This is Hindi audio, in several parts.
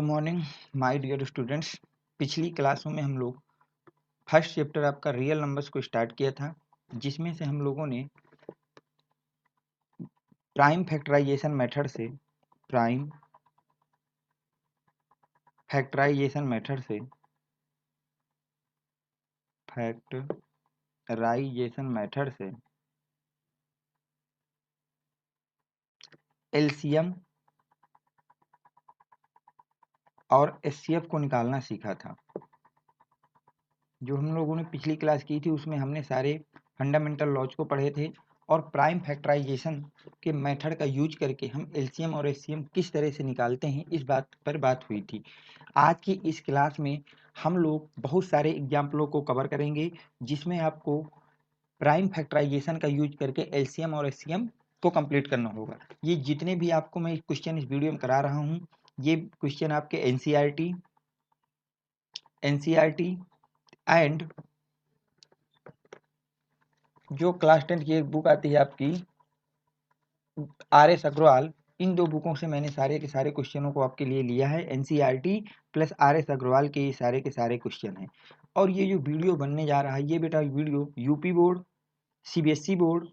Morning my dear students. पिछली क्लासों में हम लोग फर्स्ट चैप्टर आपका रियल नंबर्स को स्टार्ट किया था, जिसमें से हम लोगों ने प्राइम फैक्टराइजेशन मेथड से एलसीएम और एचसीएफ को निकालना सीखा था। जो हम लोगों ने पिछली क्लास की थी उसमें हमने सारे फंडामेंटल लॉज को पढ़े थे और प्राइम फैक्टराइजेशन के मेथड का यूज करके हम एलसीएम और एचसीएम किस तरह से निकालते हैं इस बात पर बात हुई थी। आज की इस क्लास में हम लोग बहुत सारे एग्जाम्पलों को कवर करेंगे, जिसमें आपको प्राइम फैक्टराइजेशन का यूज करके एलसीएम और एचसीएम को कंप्लीट करना होगा। ये जितने भी आपको मैं क्वेश्चन इस वीडियो में करा रहा हूँ, ये क्वेश्चन आपके एनसीईआरटी एंड जो क्लास 10 की एक बुक आती है आपकी आर एस अग्रवाल, इन दो बुकों से मैंने सारे के सारे क्वेश्चनों को आपके लिए लिया है। NCERT plus R S Aggarwal के ये सारे के सारे क्वेश्चन हैं। और ये जो वीडियो बनने जा रहा है, ये बेटा video UP board, CBSE board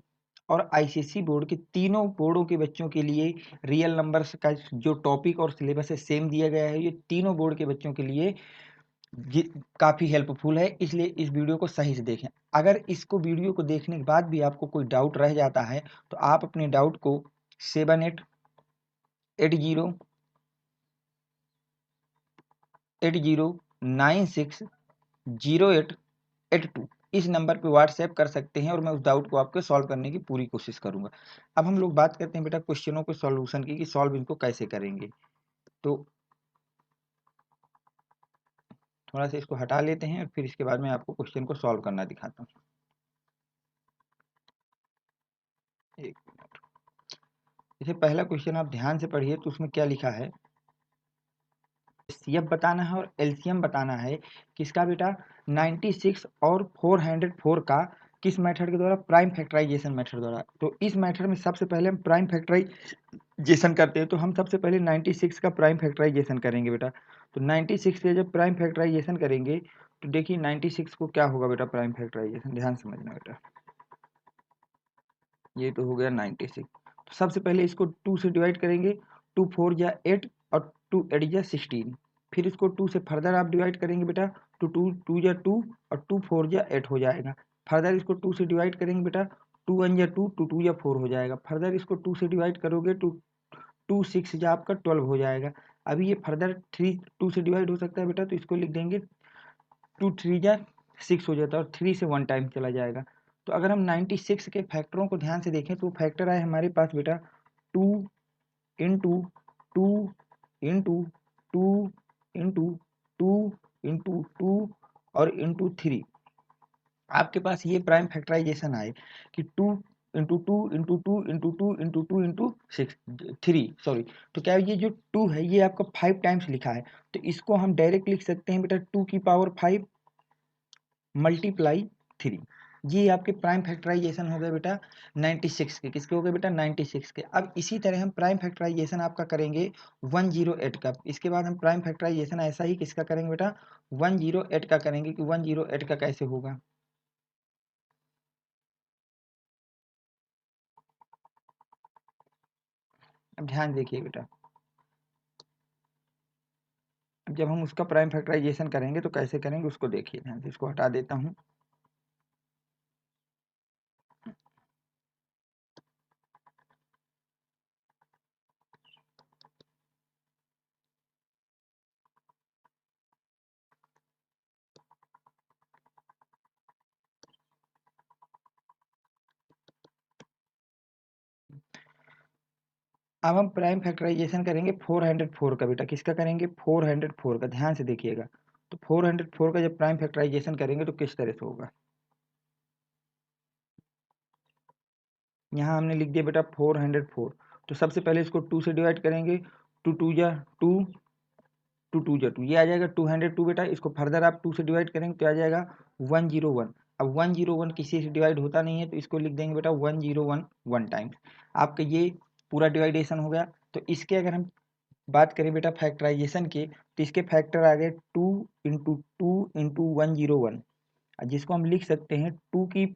और आईसीएसई बोर्ड के तीनों बोर्डों के बच्चों के लिए रियल नंबर्स का जो टॉपिक और सिलेबस है सेम दिया गया है। ये तीनों बोर्ड के बच्चों के लिए काफ़ी हेल्पफुल है, इसलिए इस वीडियो को सही से देखें। अगर इसको वीडियो को देखने के बाद भी आपको कोई डाउट रह जाता है तो आप अपने डाउट को 7880960882 इस नंबर पे व्हाट्सएप कर सकते हैं और मैं उस डाउट को आपके सॉल्व करने की पूरी कोशिश करूंगा। अब हम लोग बात करते हैं बेटा क्वेश्चनों के सॉल्यूशन की, कि सॉल्व इनको कैसे करेंगे। तो थोड़ा सा इसको हटा लेते हैं और फिर इसके बाद मैं आपको क्वेश्चन को सॉल्व करना दिखाता हूँ। एक मिनट। जैसे पहला क्वेश्चन आप ध्यान से पढ़िए तो उसमें क्या लिखा है, सीएफ बताना है और एलसीएम बताना है किसका बेटा, 96 और 404 का किस मेथड के द्वारा, प्राइम फैक्टराइजेशन मेथड द्वारा। तो इस मेथड में सबसे पहले हम प्राइम फैक्टराइजेशन करते हैं, तो हम सबसे पहले 96 का प्राइम फैक्टराइजेशन करेंगे बेटा। तो 96 के जब प्राइम फैक्टराइजेशन करेंगे तो देखिए 96 को क्या होगा बेटा, प्राइम फैक्टराइजेशन ध्यान समझना बेटा। ये तो हो गया 96। तो सबसे पहले इसको 2 से डिवाइड करेंगे, 2 4 जा 8 और 2 8 जा 16। फिर इसको 2 से फर्दर आप डिवाइड करेंगे बेटा, तो 2 2 जा 2 और 2 4 जा 8 हो जाएगा। फर्दर इसको 2 से डिवाइड करेंगे बेटा, 2 1 जा 2, 2 2 जा 4 हो जाएगा। फर्दर इसको 2 से डिवाइड करोगे तो 2 6 जा आपका 12 हो जाएगा। अभी ये फर्दर 3 2 से डिवाइड हो सकता है बेटा, तो इसको लिख देंगे 2 3 जा 6 हो जाता है और 3 से 1 टाइम चला जाएगा। तो अगर हम 96 के फैक्टरों को ध्यान से देखें तो फैक्टर आए हमारे पास बेटा 2 इंटू 2 इंटू 2 इंटू 2 इंटू 2 और इंटू 3। आपके पास ये प्राइम फैक्टराइजेशन आए कि 2 into 2 into 2 into 2 into 2 into 3 sorry. तो क्या ये जो 2 है ये आपका 5 टाइम्स लिखा है, तो इसको हम डायरेक्ट लिख सकते हैं बेटा 2 की पावर 5 मल्टीप्लाई 3। ये आपके प्राइम फैक्टराइजेशन हो गए बेटा 96 के। किसके हो गए बेटा, 96 के। अब इसी तरह हम प्राइम फैक्टराइजेशन आपका करेंगे 108 का। इसके बाद हम प्राइम फैक्टराइजेशन ऐसा ही किसका करेंगे बेटा, 108 का करेंगे। कि 108 का कैसे होगा, अब ध्यान देखिए बेटा। अब जब हम उसका प्राइम फैक्टराइजेशन करेंगे तो कैसे करेंगे उसको देखिए ध्यान से। इसको हटा देता हूँ। अब हम प्राइम फैक्टराइजेशन करेंगे 404 का बेटा। किसका करेंगे, 404 का। ध्यान से देखिएगा। तो 404 का जब प्राइम फैक्टराइजेशन करेंगे तो किस तरह से होगा, यहाँ हमने लिख दिया बेटा 404। तो सबसे पहले इसको 2 से डिवाइड करेंगे, 2 2 जा 2, 2 2 जा 2, ये आ जाएगा 202 बेटा। इसको फर्दर आप 2 से डिवाइड करेंगे तो आ जाएगा 101। अब 101 किसी से डिवाइड होता नहीं है, तो इसको लिख देंगे बेटा 101 1 टाइम्स। आपका ये पूरा डिवाइडेशन हो गया। तो इसके अगर हम बात करें बेटा फैक्टराइजेशन के, तो इसके फैक्टर आ गए 2 × 2 × 101, जिसको हम लिख सकते हैं 2 ×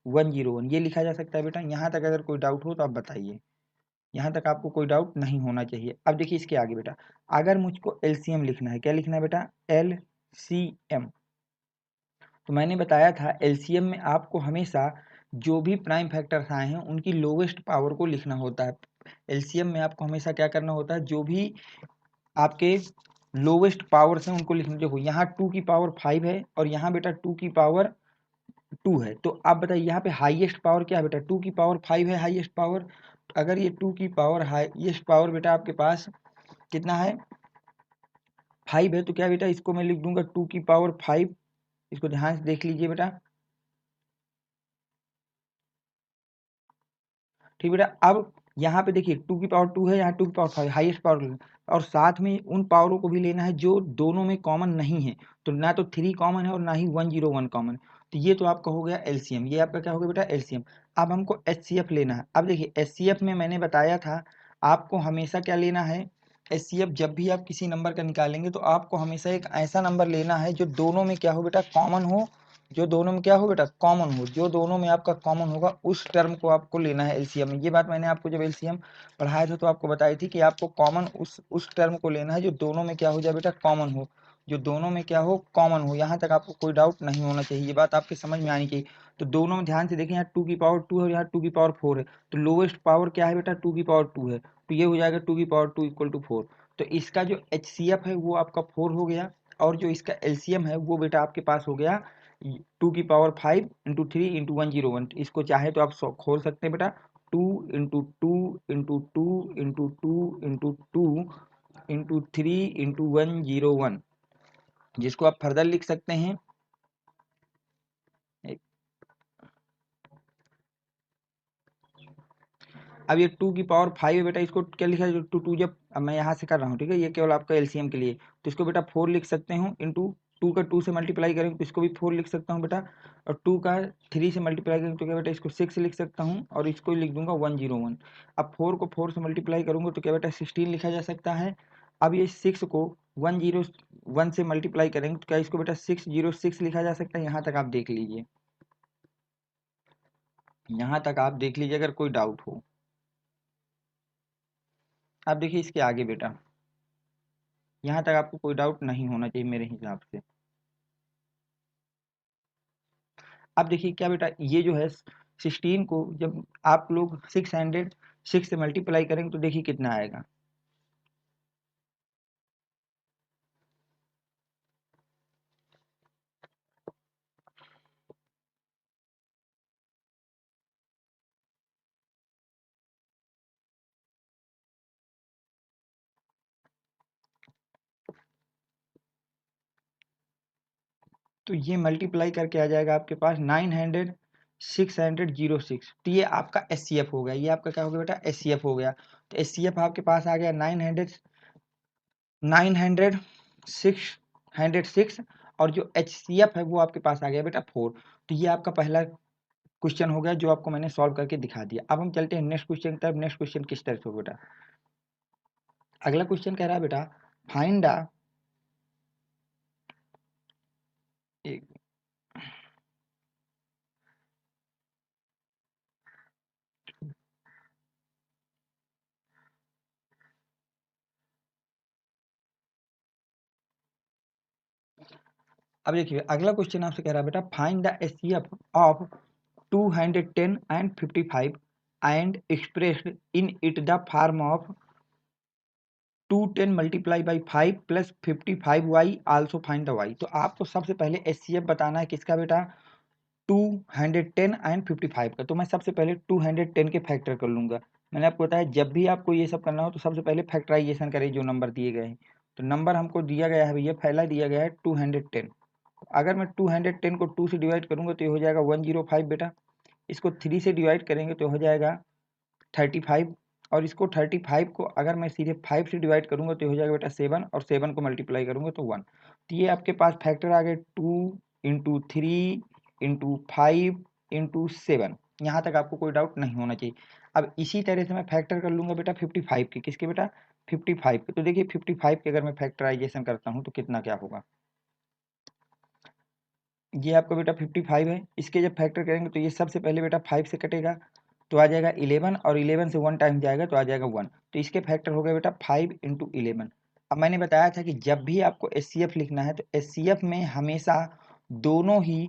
101, ये लिखा जा सकता है बेटा। यहाँ तक अगर कोई डाउट हो तो आप बताइए, यहाँ तक आपको कोई डाउट नहीं होना चाहिए। अब देखिए इसके आगे बेटा, अगर मुझको एलसीएम लिखना है, क्या लिखना है बेटा, एलसीएम। तो मैंने बताया था एलसीएम में आपको हमेशा जो भी प्राइम फैक्टर्स आए हैं उनकी लोवेस्ट पावर को लिखना होता है। एलसीएम में आपको हमेशा क्या करना होता है, जो भी आपके लोवेस्ट पावर्स हैं उनको लिखना। देखो यहाँ 2 की पावर 5 है और यहाँ बेटा 2 की पावर 2 है, तो आप बताइए यहाँ पे हाईएस्ट पावर क्या है बेटा, 2 की पावर 5 है हाईएस्ट पावर। अगर ये 2 की पावर हाईएस्ट पावर बेटा आपके पास कितना है, 5 है, तो क्या बेटा इसको मैं लिख दूंगा 2 की पावर 5। इसको ध्यान से देख लीजिए बेटा, ठीक बेटा। अब यहाँ पे देखिए 2 की पावर 2 है, यहाँ 2 की पावर 5 हाईएस्ट पावर, और साथ में उन पावरों को भी लेना है जो दोनों में कॉमन नहीं है। तो ना तो 3 कॉमन है और ना ही 101 कॉमन है। तो ये तो आपका हो गया एलसीएम, ये आपका क्या हो गया बेटा, एलसीएम। अब हमको एचसीएफ लेना है। अब देखिए एचसीएफ में मैंने बताया था आपको हमेशा क्या लेना है, एचसीएफ जब भी आप किसी नंबर का निकालेंगे तो आपको हमेशा एक ऐसा नंबर लेना है जो दोनों में क्या हो बेटा, कॉमन हो। जो दोनों में क्या हो बेटा, कॉमन हो। जो दोनों में आपका कॉमन होगा उस टर्म को आपको लेना है एलसीएम में। ये बात मैंने आपको जब एलसीएम पढ़ाया था तो आपको बताई थी कि आपको कॉमन उस टर्म को लेना है जो दोनों में क्या हो जाए बेटा, कॉमन हो। जो दोनों में क्या हो, कॉमन हो। यहाँ तक आपको कोई डाउट नहीं होना चाहिए, ये बात आपके समझ में आनी चाहिए। तो दोनों में ध्यान से देखें, यहाँ 2 की पावर 2 है और यहाँ 2 की पावर 4 है। तो लोवेस्ट पावर क्या है बेटा, 2 की पावर 2 है, तो ये हो जाएगा 2 की पावर 2 = 4। तो इसका जो एचसीएफ है वो आपका 4 हो गया, और जो इसका एलसीएम है वो बेटा आपके पास हो गया 2 की पावर 5 × 3 × 101। इसको चाहे तो आप खोल सकते हैं बेटा, 2 × 2 × 2 × 2 × 2 × 3 × 101, जिसको आप फर्दर लिख सकते हैं। अब ये 2 की पावर 5 है बेटा, इसको क्या लिखा है, टू टू जब, अब मैं यहाँ से कर रहा हूँ, ठीक है, ये केवल आपका एलसीएम के लिए। तो इसको बेटा 4 लिख सकते हूँ, इंटू 2 का 2 से मल्टीप्लाई करेंगे तो इसको भी 4 लिख सकता हूँ बेटा, और 2 का 3 से मल्टीप्लाई करेंगे तो क्या बेटा इसको 6 लिख सकता हूँ, और इसको लिख दूंगा 101। अब 4 को 4 से मल्टीप्लाई करूंगा तो क्या बेटा 16 लिखा जा सकता है। अब ये 6 को 101 से मल्टीप्लाई करेंगे तो क्या इसको बेटा 606 लिखा जा सकता है। यहाँ तक आप देख लीजिए, यहाँ तक आप देख लीजिए अगर कोई डाउट हो। अब देखिए इसके आगे बेटा, यहाँ तक आपको कोई डाउट नहीं होना चाहिए मेरे हिसाब से। अब देखिए क्या बेटा, ये जो है 16 को जब आप लोग 606 से मल्टीप्लाई करेंगे तो देखिए कितना आएगा। तो ये मल्टीप्लाई करके आ जाएगा आपके पास 606। तो ये आपका एचसीएफ हो गया, ये आपका क्या हो गया बेटा, एचसीएफ हो गया। तो एचसीएफ आपके पास आ गया 906, और जो एचसीएफ है वो आपके पास आ गया बेटा 4। तो ये आपका पहला क्वेश्चन हो गया जो आपको मैंने सॉल्व करके दिखा दिया। अब हम चलते हैं नेक्स्ट क्वेश्चन की तरफ। नेक्स्ट क्वेश्चन किस तरह से हो बेटा, अगला क्वेश्चन कह रहा है बेटा, फाइंड द, अब देखिए अगला क्वेश्चन आपसे कह रहा है बेटा, find the HCF of 210 and 55 and expressed in it the form of 210 multiply by 5 plus 55y, also find the y। तो आपको सबसे पहले एचसीएफ बताना है किसका बेटा, 210 एंड 55 का। तो मैं सबसे पहले 210 के फैक्टर कर लूंगा। मैंने आपको बताया जब भी आपको ये सब करना हो तो सबसे पहले फैक्टराइजेशन करें जो नंबर दिए गए हैं। तो नंबर हमको दिया गया है भैया, पहला दिया गया है 210। अगर मैं 210 को 2 से डिवाइड करूंगा तो ये हो जाएगा 105 बेटा। इसको 3 से डिवाइड करेंगे तो हो जाएगा 35, और इसको 35 को अगर मैं सीधे 5 से डिवाइड करूंगा तो ये हो जाएगा बेटा 7, और 7 को मल्टीप्लाई करूंगा तो 1। तो ये आपके पास फैक्टर आ गए 2 × 3 × 5 × 7। यहाँ तक आपको कोई डाउट नहीं होना चाहिए। अब इसी तरह से मैं फैक्टर कर लूंगा बेटा 55 के, किसके बेटा 55 के। तो देखिए 55 के अगर मैं फैक्टराइजेशन करता हूँ तो कितना क्या होगा, ये आपका बेटा 55 है, इसके जब फैक्टर करेंगे तो ये सबसे पहले बेटा 5 से कटेगा तो आ जाएगा 11, और 11 से 1 टाइम जाएगा तो आ जाएगा 1। तो इसके फैक्टर हो गए बेटा 5 इंटू 11। अब मैंने बताया था कि जब भी आपको एचसीएफ लिखना है तो एचसीएफ में हमेशा दोनों ही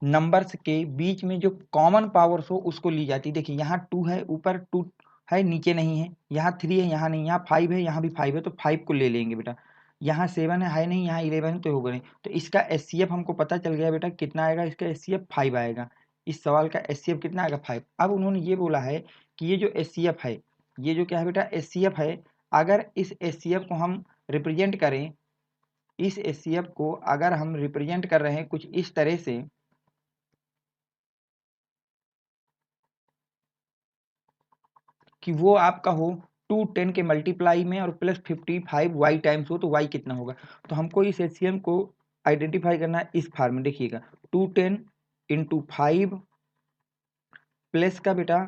नंबर्स के बीच में जो कॉमन पावर्स हो उसको ली जाती है। देखिए यहाँ 2 है, ऊपर 2 है, नीचे नहीं है, यहाँ 3 है, यहाँ नहीं, यहाँ 5 है, यहाँ भी 5 है, तो 5 को ले लेंगे बेटा। यहाँ 7 है नहीं, यहाँ 11 है, तो होगा नहीं। तो इसका एचसीएफ हमको पता चल गया बेटा कितना आएगा, इसका एचसीएफ 5 आएगा। इस सवाल का एचसीएफ कितना आएगा 5। अब उन्होंने ये बोला है कि ये जो एचसीएफ है, ये जो क्या है बेटा एचसीएफ है, अगर इस एचसीएफ को हम रिप्रेजेंट करें, इस एचसीएफ को अगर हम रिप्रेजेंट कर रहे हैं कुछ इस तरह से कि वो आपका हो 210 के मल्टीप्लाई में और प्लस 55 वाई टाइम्स हो, तो वाई कितना होगा। तो हमको इस एचसीएम को आइडेंटिफाई करना है इस फार्म में। देखिएगा 210 इंटू 5 प्लस का बेटा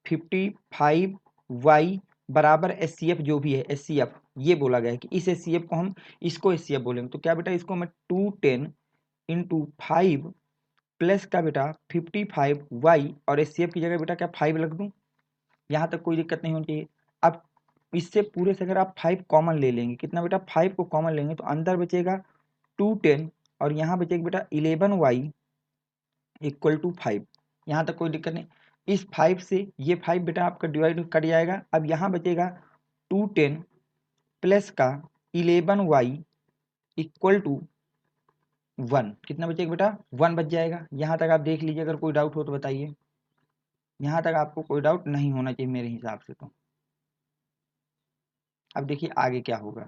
55 वाई बराबर एचसीएफ जो भी है एचसीएफ, ये बोला गया है कि इस एचसीएफ को हम इसको एचसीएफ बोलेंगे। तो क्या बेटा इसको मैं 210 इंटू 5 प्लस का बेटा 55 वाई और एचसीएफ की जगह बेटा क्या 5 लग दूं, यहाँ तक कोई दिक्कत नहीं होनी चाहिए। अब इससे पूरे से अगर आप 5 कॉमन ले लेंगे, कितना बेटा 5 को कॉमन लेंगे तो अंदर बचेगा 210 और यहाँ बचेगा बेटा 11y इक्वल टू 5। यहाँ तक कोई दिक्कत नहीं। इस 5 से ये 5 बेटा आपका डिवाइड कट जाएगा। अब यहाँ बचेगा 210 प्लस का 11y इक्वल टू 1। कितना बचेगा बेटा 1 बच जाएगा। यहाँ तक आप देख लीजिए, अगर कोई डाउट हो तो बताइए। यहाँ तक आपको कोई डाउट नहीं होना चाहिए मेरे हिसाब से। तो अब देखिए आगे क्या होगा।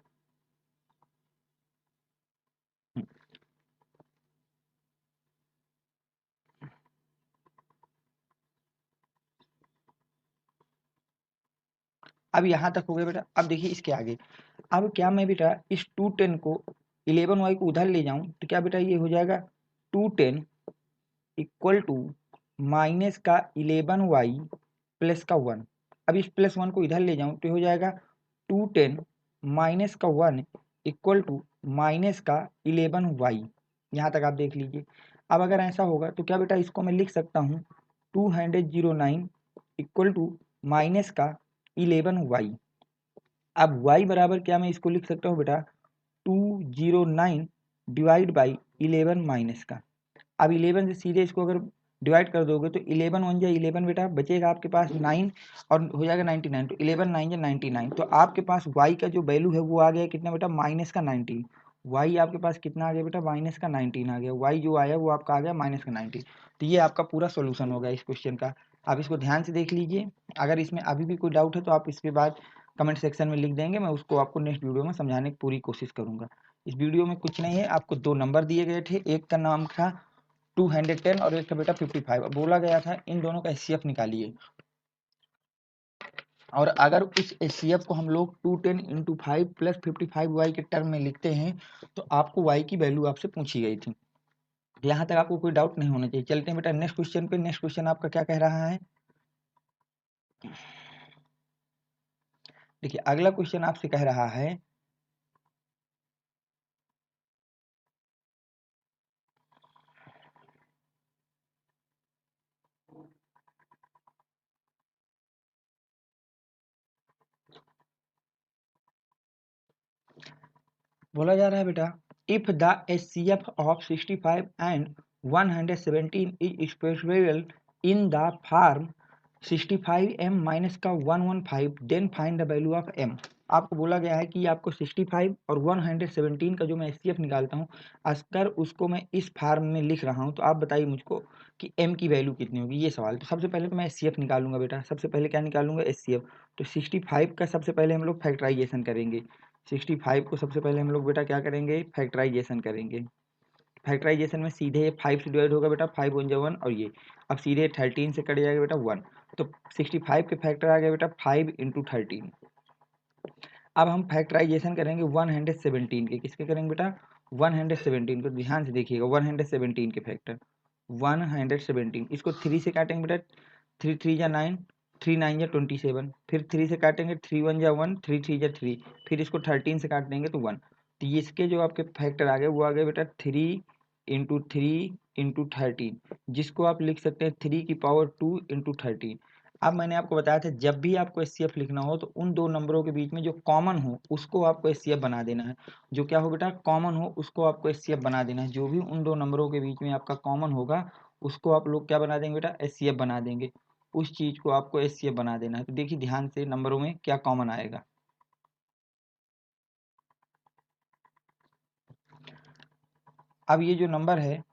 अब यहाँ तक हो गया बेटा। अब देखिए इसके आगे, अब क्या मैं बेटा इस 210 को 11y को उधर ले जाऊं तो क्या बेटा ये हो जाएगा 210 इक्वल टू माइनस का 11y प्लस का 1। अब इस प्लस 1 को इधर ले जाऊं तो हो जाएगा 210 माइनस का 1 इक्वल टू माइनस का 11y। यहाँ तक आप देख लीजिए। अब अगर ऐसा होगा तो क्या बेटा इसको मैं लिख सकता हूँ 209 इक्वल टू माइनस का 11y। अब y बराबर क्या मैं इसको लिख सकता हूँ बेटा 209 डिवाइड बाई 11 माइनस का। अब 11 से सीधे इसको अगर डिवाइड कर दोगे तो 11 1 जा 11 बेटा, बचेगा आपके पास 9 और हो जाएगा 99। तो 11 9 जा 99। तो आपके पास y का जो वैल्यू है वो आ गया कितना बेटा माइनस का 19। y आपके पास कितना आ गया बेटा माइनस का 19 आ गया। y जो आया वो आपका आ गया माइनस का 19। तो ये आपका पूरा सोल्यूशन हो गया इस क्वेश्चन का। आप इसको ध्यान से देख लीजिए। अगर इसमें अभी भी कोई डाउट है तो आप इसके बाद कमेंट सेक्शन में लिख देंगे, मैं उसको आपको नेक्स्ट वीडियो में समझाने की पूरी कोशिश करूंगा। इस वीडियो में कुछ नहीं है, आपको 2 नंबर दिए गए थे, एक का नाम था 210 और एक का बेटा 55। बोला गया था इन दोनों का एचसीएफ निकालिए, और अगर उस एचसीएफ को हम लोग 210 इंटू 5 प्लस 55y के टर्म में लिखते हैं तो आपको y की वैल्यू आपसे पूछी गई थी। यहाँ तक आपको कोई डाउट नहीं होना चाहिए। चलते हैं बेटा नेक्स्ट क्वेश्चन पे। नेक्स्ट क्वेश्चन आपका क्या कह रहा है, देखिए अगला क्वेश्चन आपसे कह रहा है बोला जा रहा है बेटा if the HCF of 65 and 117 is specified in the form 65m minus का 115 then find the value of m। आपको बोला गया है कि आपको 65 और 117 का जो मैं एचसीएफ निकालता हूँ, अगर उसको मैं इस फार्म में लिख रहा हूँ तो आप बताइए मुझको कि m की वैल्यू कितनी होगी, ये सवाल। तो सबसे पहले तो मैं एचसीएफ निकालूंगा बेटा। सबसे पहले क्या निकालूंगा एचसीएफ। तो 65 का सबसे पहले हम लोग फैक्टराइजेशन करेंगे। 65 को सबसे पहले हम लोग बेटा क्या करेंगे फैक्टराइजेशन करेंगे। फैक्टराइजेशन में सीधे 5 से डिवाइड होगा बेटा, 5 1 1 और ये अब सीधे 13 से कट जाएगा बेटा 1। तो 65 के फैक्टर आ गया बेटा 5 इंटू 13। अब हम फैक्टराइजेशन करेंगे 117 के, किसके करेंगे बेटा 117 को। ध्यान से देखिएगा 117 के फैक्टर 117, इसको 3 से काटेंगे बेटा, 3 3 जा 9, 3 9 या 27, फिर 3 से काटेंगे 3 1 या 1, 3 3 या 3, फिर इसको 13 से काट देंगे तो 1। तो इसके जो आपके फैक्टर आ गए वो आ गए बेटा 3 × 3 × 13, जिसको आप लिख सकते हैं 3 की पावर 2 × 13। अब मैंने आपको बताया था जब भी आपको एचसीएफ लिखना हो तो उन दो नंबरों के बीच में जो कॉमन हो उसको आपको एचसीएफ बना देना है। जो क्या हो बेटा, कॉमन हो उसको आपको एचसीएफ बना देना है। जो भी उन दो नंबरों के बीच में आपका कॉमन होगा उसको आप लोग क्या बना देंगे बेटा, एचसीएफ बना देंगे। उस चीज को आपको एचसीएफ बना देना है। तो देखिए ध्यान से नंबरों में क्या कॉमन आएगा। अब ये जो नंबर है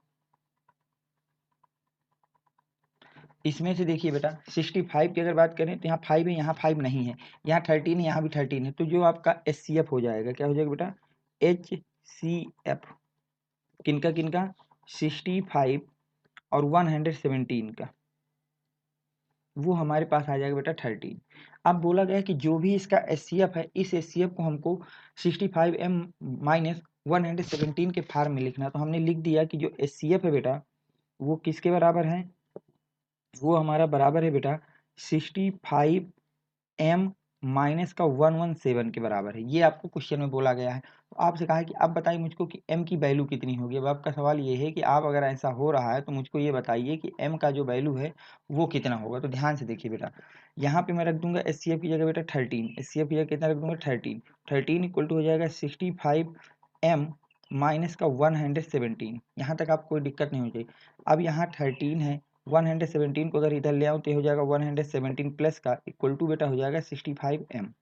इसमें से देखिए बेटा 65 की अगर बात करें तो यहाँ 5 है, यहाँ 5 नहीं है, यहाँ 13 है, यहाँ भी 13 है। तो जो आपका एचसीएफ हो जाएगा, क्या हो जाएगा बेटा, एचसीएफ किनका किनका, 65 और 117 का, वो हमारे पास आ जाएगा बेटा 13। अब बोला गया है कि जो भी इसका एचसीएफ है इस एचसीएफ को हमको 65m माइनस 117 के फार्म में लिखना। तो हमने लिख दिया कि जो एचसीएफ है बेटा वो किसके बराबर है, वो हमारा बराबर है बेटा 65m माइनस का 117 के बराबर है। ये आपको क्वेश्चन में बोला गया है। तो आपसे कहा है कि अब बताइए मुझको कि m की वैल्यू कितनी होगी। अब आपका सवाल ये है कि आप अगर ऐसा हो रहा है तो मुझको ये बताइए कि m का जो वैल्यू है वो कितना होगा। तो ध्यान से देखिए बेटा, यहाँ पे मैं रख दूंगा एचसीएफ की जगह बेटा 13, एचसीएफ की जगह कितना रख दूंगा 13, 13 इक्वल टू हो जाएगा 65m माइनस का 117। यहाँ तक आप कोई दिक्कत नहीं हो जाएगी। अब यहाँ 13 है, 117 को अगर इधर ले आऊँ तो हो जाएगा 117 प्लस का इक्वल टू बेटा हो जाएगा 65m।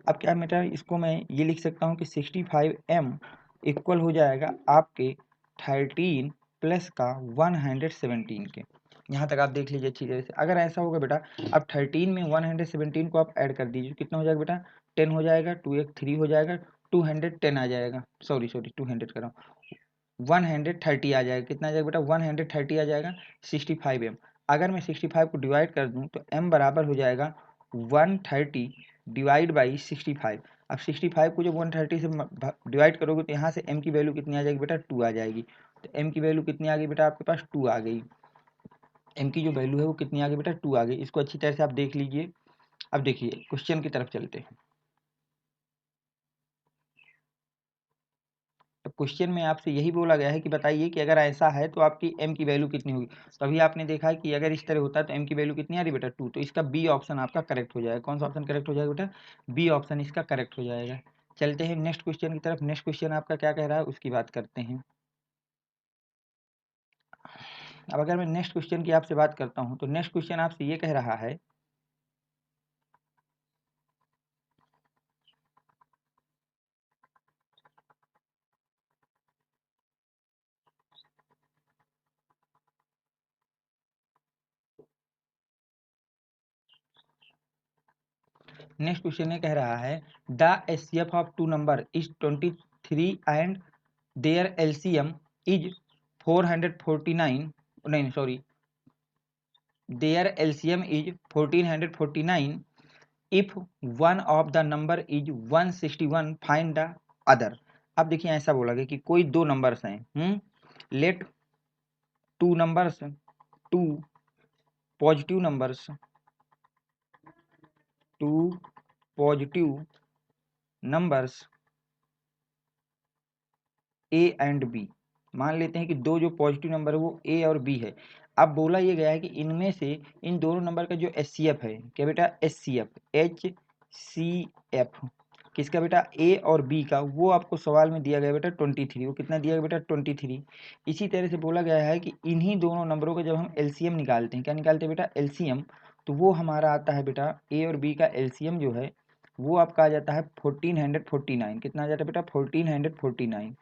अब क्या बेटा, इसको मैं ये लिख सकता हूँ कि 65m इक्वल हो जाएगा आपके 13 प्लस का 117 के। यहाँ तक आप देख लीजिए अच्छी तरह से। अगर ऐसा होगा बेटा, अब 13 में 117 को आप ऐड कर दीजिए, कितना हो जाएगा बेटा, 10 हो जाएगा, 2 एक 3 हो जाएगा, 210 आ जाएगा, सॉरी 200 कर रहा हूँ, 130 आ जाएगा। कितना आ जाएगा बेटा, 130 आ जाएगा 65m। अगर मैं 65 को डिवाइड कर दूं तो m बराबर हो जाएगा 130 डिवाइड बाई 65। अब 65 को जब 130 से डिवाइड करोगे तो यहाँ से m की वैल्यू कितनी आ जाएगी बेटा, 2 आ जाएगी। तो m की वैल्यू कितनी आ गई बेटा, आपके पास 2 आ गई। m की जो वैल्यू है वो कितनी आ गई बेटा, 2 आ गई। इसको अच्छी तरह से आप देख लीजिए। अब देखिए क्वेश्चन की तरफ चलते हैं। तो क्वेश्चन में आपसे यही बोला गया है कि बताइए कि अगर ऐसा है तो आपकी m की वैल्यू कितनी होगी। तो अभी आपने देखा है कि अगर इस तरह होता है तो m की वैल्यू कितनी आ रही बेटा, 2। तो इसका बी ऑप्शन आपका करेक्ट हो जाएगा। कौन सा ऑप्शन करेक्ट हो जाएगा बेटा, बी ऑप्शन इसका करेक्ट हो जाएगा। चलते हैं नेक्स्ट क्वेश्चन की तरफ। नेक्स्ट क्वेश्चन आपका क्या कह रहा है उसकी बात करते हैं। अब अगर मैं नेक्स्ट क्वेश्चन की आपसे बात करता हूँ तो नेक्स्ट क्वेश्चन आपसे ये कह रहा है, नेक्स्ट क्वेश्चन ये कह रहा है the HCF of two number is 23 and their LCM is 449, नहीं sorry, their LCM is 1449. If one of the number is 161 find the other। अब देखिए ऐसा बोला गया कि कोई दो नंबर्स हैं, let two numbers, two positive numbers, two positive numbers A and B. मान लेते हैं कि दो जो पॉजिटिव नंबर है वो ए और बी है। अब बोला ये गया है कि इनमें से इन दोनों नंबर का जो एचसीएफ है, क्या बेटा, एचसीएफ किसका बेटा, ए और बी का, वो आपको सवाल में दिया गया बेटा 23। वो कितना दिया गया बेटा, 23। इसी तरह से बोला गया है कि इन्हीं दोनों नंबरों का जब हम एलसीएम निकालते हैं, क्या निकालते हैं बेटा, एलसीएम, तो वो हमारा आता है बेटा, ए और बी का एलसीएम जो है वो आपका आ जाता है 1449। कितना आ जाता है बेटा, 1449।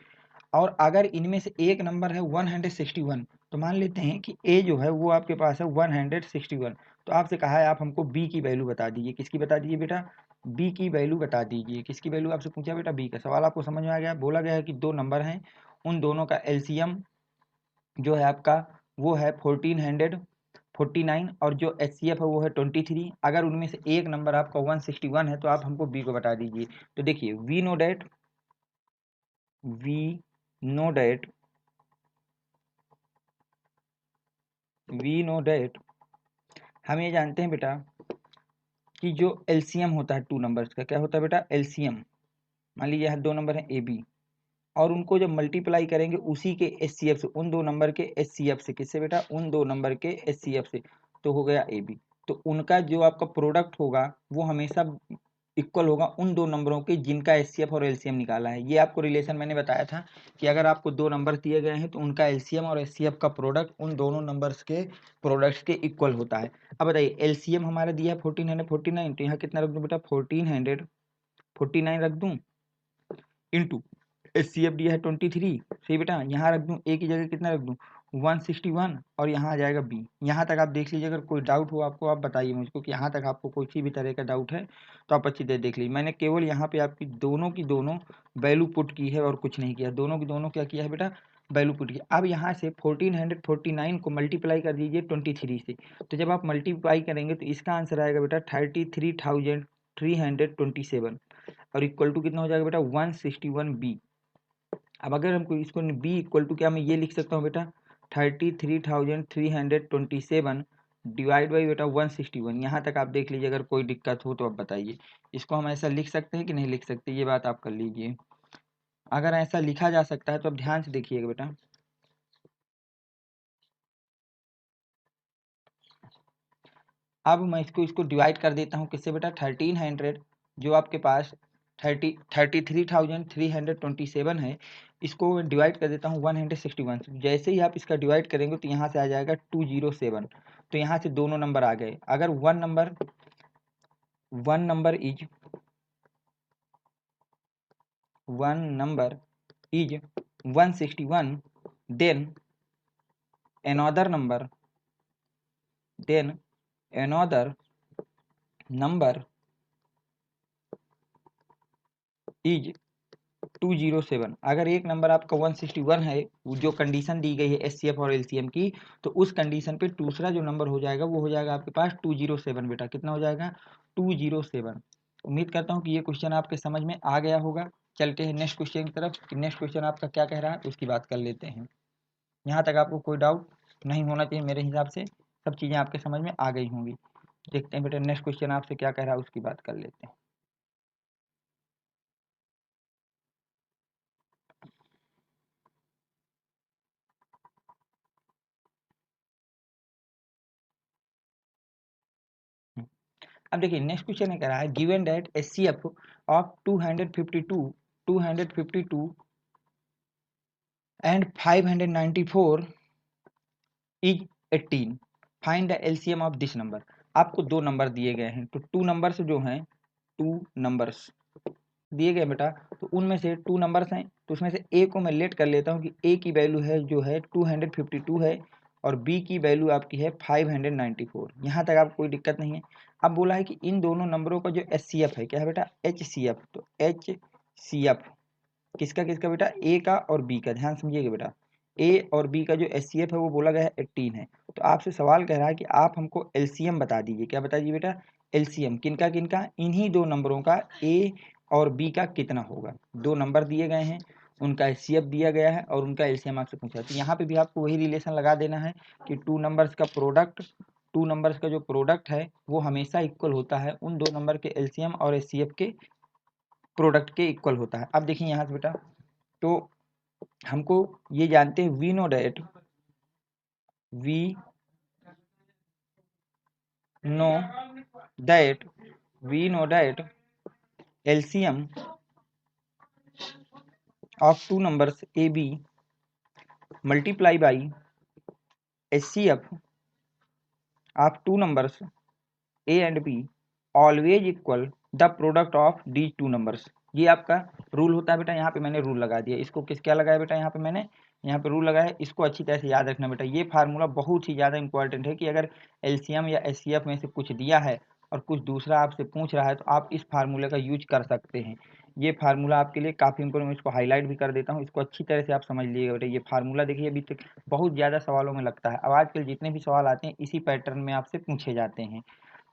और अगर इनमें से एक नंबर है 161, तो मान लेते हैं कि ए जो है वो आपके पास है 161। तो आपसे कहा है आप हमको बी की वैल्यू बता दीजिए। किसकी बता दीजिए बेटा, बी की वैल्यू बता दीजिए। किसकी वैल्यू आपसे पूछा बेटा, बी का। सवाल आपको समझ में आ गया। बोला गया है कि दो नंबर हैं, उन दोनों का एलसीएम जो है आपका वो है 1449 और जो एचसीएफ है वो है 23। अगर उनमें से एक नंबर आपका 161 है तो आप हमको बी को बता दीजिए। तो देखिए we know that, we know that, we know that, हम ये जानते हैं बेटा कि जो एलसीएम होता है टू नंबर्स का, क्या होता है बेटा, एलसीएम। मान लीजिए यहाँ दो नंबर हैं ए बी, और उनको जब मल्टीप्लाई करेंगे उसी के एचसीएफ से, उन दो नंबर के एचसीएफ से, किससे बेटा, उन दो नंबर के एचसीएफ से, तो हो गया ए बी। तो उनका जो आपका प्रोडक्ट होगा वो हमेशा इक्वल होगा उन दो नंबरों के जिनका एचसीएफ और एलसीएम निकाला है। ये आपको रिलेशन मैंने बताया था कि अगर आपको दो नंबर दिए गए हैं तो उनका एलसीएम और एचसीएफ का प्रोडक्ट उन दोनों नंबर्स के प्रोडक्ट्स के इक्वल होता है। अब बताइए एलसीएम हमारा दिया है 1449, तो यहाँ कितना रख दूं बेटा, 1449 रख दूं, इंटू एचसीएफ दिया है 23, सही बेटा, यहाँ रख दूं, ए की जगह कितना रख दूं, 161, और यहाँ आ जाएगा बी। यहाँ तक आप देख लीजिए, अगर कोई डाउट हो आपको आप बताइए मुझको कि यहाँ तक आपको कोई सी भी तरह का डाउट है तो आप अच्छी तरह देख लीजिए। मैंने केवल यहाँ पे आपकी दोनों की दोनों वैल्यू पुट की है और कुछ नहीं किया, दोनों की दोनों क्या किया है बेटा, वैल्यू पुट किया। अब यहाँ से 1449 को मल्टीप्लाई कर दीजिए 23 से, तो जब आप मल्टीप्लाई करेंगे तो इसका आंसर आएगा बेटा 33,327, और इक्वल टू कितना हो जाएगा बेटा, 161 बी। अब अगर हमको इसको बी इक्वल टू क्या मैं ये लिख सकता हूँ बेटा, 33,327 डिवाइड बाई बेटा 161। यहाँ तक आप देख लीजिए, अगर कोई दिक्कत हो तो आप बताइए। इसको हम ऐसा लिख सकते हैं कि नहीं लिख सकते, ये बात आप कर लीजिए। अगर ऐसा लिखा जा सकता है तो आप ध्यान से देखिएगा बेटा। अब मैं इसको डिवाइड कर देता हूँ किससे बेटा, 1300 जो आपके पास 33,327 है, इसको डिवाइड कर देता हूँ 161 से। जैसे ही आप इसका डिवाइड करेंगे तो यहाँ से आ जाएगा 207, तो यहाँ से दोनों नंबर आ गए। अगर one number is 161, then another number is 207। अगर एक नंबर आपका 161 है, जो कंडीशन दी गई है एचसीएफ और एलसीएम की, तो उस कंडीशन पे दूसरा जो नंबर हो जाएगा वो हो जाएगा आपके पास 207 बेटा। कितना हो जाएगा, 207। उम्मीद करता हूँ कि ये क्वेश्चन आपके समझ में आ गया होगा। चलते हैं नेक्स्ट क्वेश्चन की तरफ कि नेक्स्ट क्वेश्चन आपका क्या कह रहा है, उसकी बात कर लेते हैं। यहाँ तक आपको कोई डाउट नहीं होना चाहिए, मेरे हिसाब से सब चीज़ें आपके समझ में आ गई होंगी। देखते हैं बेटा नेक्स्ट क्वेश्चन आपसे क्या कह रहा है, उसकी बात कर लेते हैं। अब देखिए नेक्स्ट क्वेश्चन है कह रहा है, given that HCF of 252 and 594 is 18, find the LCM of this number. आपको दो नंबर दिए गए हैं, तो टू नंबर्स जो हैं, टू नंबर्स दिए गए बेटा, तो उनमें से टू नंबर्स हैं, तो उसमें से ए को मैं लेट कर लेता हूँ कि ए की वैल्यू है जो है 252 है, और बी की वैल्यू आपकी है 594। यहाँ तक आप कोई दिक्कत नहीं है। अब बोला है कि इन दोनों नंबरों का जो एचसीएफ है, क्या है बेटा, एचसीएफ, तो एचसीएफ किसका किसका बेटा, ए का और बी का। ध्यान समझिएगा बेटा, ए और बी का जो एचसीएफ है वो बोला गया है 18 है। तो आपसे सवाल कह रहा है कि आप हमको एलसीएम बता दीजिए। क्या बता दीजिए बेटा, एलसीएम किनका किनका, इन्हीं दो नंबरों का, ए और बी का कितना होगा। दो नंबर दिए गए हैं, उनका एचसीएफ दिया गया है और उनका एलसीएम आपसे पूछा है। तो यहाँ पे भी आपको वही रिलेशन लगा देना है कि टू नंबर्स का जो प्रोडक्ट है वो हमेशा इक्वल होता है उन दो नंबर के एलसीएम और एचसीएफ के प्रोडक्ट के इक्वल होता है। अब देखिए यहाँ से बेटा, तो हमको ये जानते हैं, we know that LCM of two numbers A B multiply by HCF of two numbers A and B always equal the product of these two numbers. ये आपका रूल होता है बेटा। यहाँ पे मैंने रूल लगा दिया, इसको किस क्या लगाया बेटा, यहाँ पे मैंने यहाँ पे रूल लगाया। इसको अच्छी तरह से याद रखना बेटा। ये फार्मूला बहुत ही ज़्यादा इंपॉर्टेंट है कि अगर एलसीएम या एचसीएफ में से कुछ दिया है और कुछ दूसरा आपसे पूछ रहा है तो आप इस फार्मूले का यूज कर सकते हैं। ये फार्मूला आपके लिए काफ़ी इंपॉर्टेंट, मैं इसको हाईलाइट भी कर देता हूँ। इसको अच्छी तरह से आप समझ लीजिएगा बेटा। ये फार्मूला देखिए अभी तक बहुत ज़्यादा सवालों में लगता है। अब आजकल जितने भी सवाल आते हैं इसी पैटर्न में आपसे पूछे जाते हैं।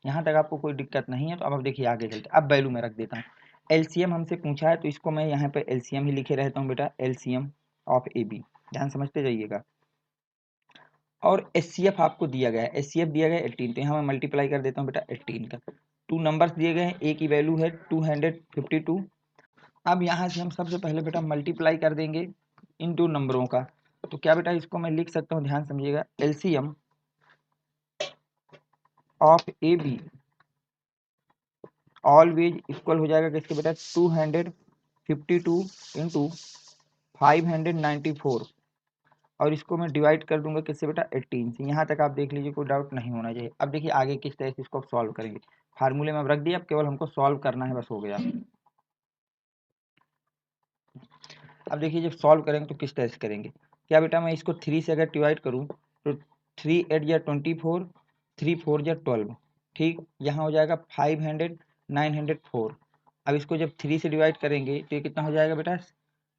यहाँ तक आपको कोई दिक्कत नहीं है। तो अब देखिए आगे चलते, अब वैल्यू में रख देता हूँ। एलसीएम हमसे पूछा है तो इसको मैं यहाँ पे एलसीएम ही लिखे रहता हूँ बेटा, एलसीएम ऑफ ए बी। ध्यान समझते जाइएगा। और एचसीएफ आपको दिया गया है, एचसीएफ दिया गया है 18, तो यहाँ मैं मल्टीप्लाई कर देता हूँ बेटा 18 का। टू नंबर्स दिए गए हैं, ए की वैल्यू है 252। अब यहाँ से हम सबसे पहले बेटा मल्टीप्लाई कर देंगे इन दो नंबरों का। तो क्या बेटा इसको मैं लिख सकता हूँ, ध्यान समझिएगा, LCM of A B always equal हो जाएगा किसके बेटा 252 इंटू 594, और इसको मैं डिवाइड कर दूंगा किससे बेटा 18 से। यहाँ तक आप देख लीजिए, कोई डाउट नहीं होना चाहिए। अब देखिए आगे किस तरह से इसको आप सॉल्व करेंगे। फार्मूले में अब रख दिया, अब केवल हमको सॉल्व करना है, बस हो गया। अब देखिए जब सॉल्व करेंगे तो किस तरह से करेंगे। क्या बेटा मैं इसको 3 से अगर डिवाइड करूँ तो 3 8 या 24, 3 4 या 12, ठीक। यहाँ हो जाएगा 500 904। अब इसको जब 3 से डिवाइड करेंगे तो ये कितना हो जाएगा बेटा